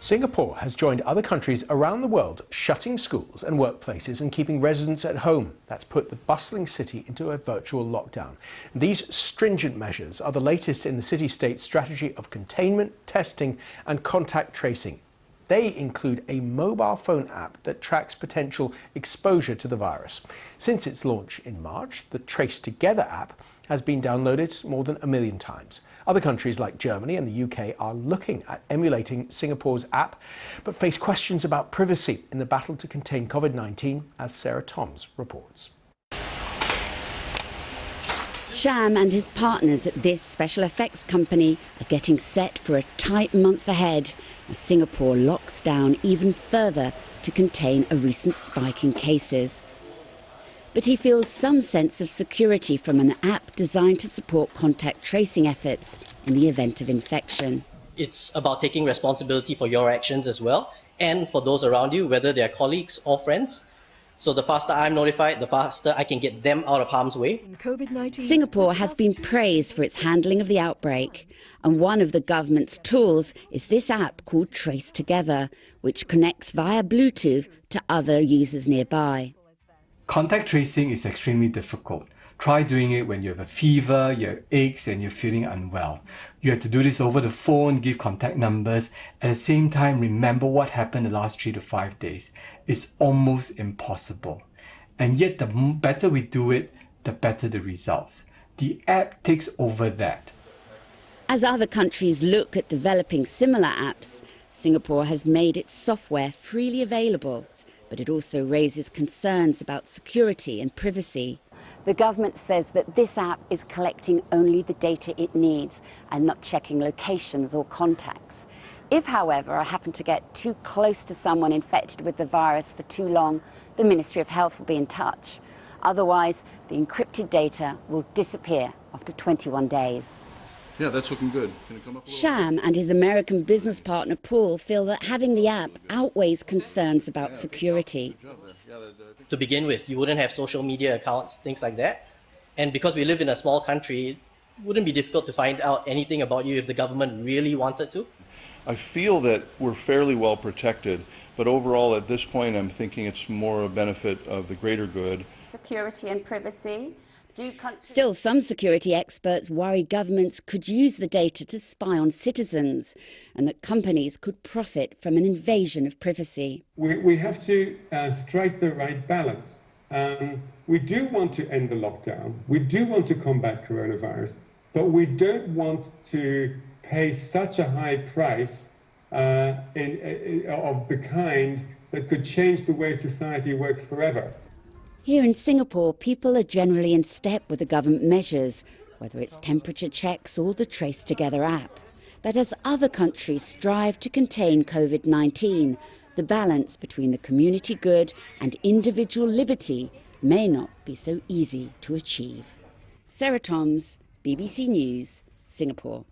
Singapore has joined other countries around the world shutting schools and workplaces and keeping residents at home. That's put the bustling city into a virtual lockdown. These stringent measures are the latest in the city-state strategy of containment, testing and contact tracing. They include a mobile phone app that tracks potential exposure to the virus. Since its launch in March, the Trace Together app has been downloaded more than 1 million times. Other countries like Germany and the UK are looking at emulating Singapore's app, but face questions about privacy in the battle to contain COVID-19, as Sarah Toms reports. Sham and his partners at this special effects company are getting set for a tight month ahead as Singapore locks down even further to contain a recent spike in cases. But he feels some sense of security from an app designed to support contact tracing efforts in the event of infection. It's about taking responsibility for your actions as well, and for those around you, whether they're colleagues or friends. So the faster I'm notified, the faster I can get them out of harm's way. Singapore has been praised for its handling of the outbreak, and one of the government's tools is this app called Trace Together, which connects via Bluetooth to other users nearby. Contact tracing is extremely difficult. Try doing it when you have a fever, you have aches and you're feeling unwell. You have to do this over the phone, give contact numbers, at the same time remember what happened the last 3 to 5 days. It's almost impossible. And yet the better we do it, the better the results. The app takes over that. As other countries look at developing similar apps, Singapore has made its software freely available. But it also raises concerns about security and privacy. The government says that this app is collecting only the data it needs and not checking locations or contacts. If, however, I happen to get too close to someone infected with the virus for too long, the Ministry of Health will be in touch. Otherwise, the encrypted data will disappear after 21 days. Yeah, that's looking good. Can it come up Sham and his American business partner Paul feel that having the app outweighs concerns about security. To begin with, you wouldn't have social media accounts, things like that. And because we live in a small country, it wouldn't be difficult to find out anything about you if the government really wanted to. I feel that we're fairly well protected, but overall at this point I'm thinking it's more a benefit of the greater good. Security and privacy. Still, some security experts worry governments could use the data to spy on citizens and that companies could profit from an invasion of privacy. We have to strike the right balance. We do want to end the lockdown. We do want to combat coronavirus, but we don't want to pay such a high price of the kind that could change the way society works forever. Here in Singapore, people are generally in step with the government measures, whether it's temperature checks or the Trace Together app. But as other countries strive to contain COVID-19, the balance between the community good and individual liberty may not be so easy to achieve. Sarah Toms, BBC News, Singapore.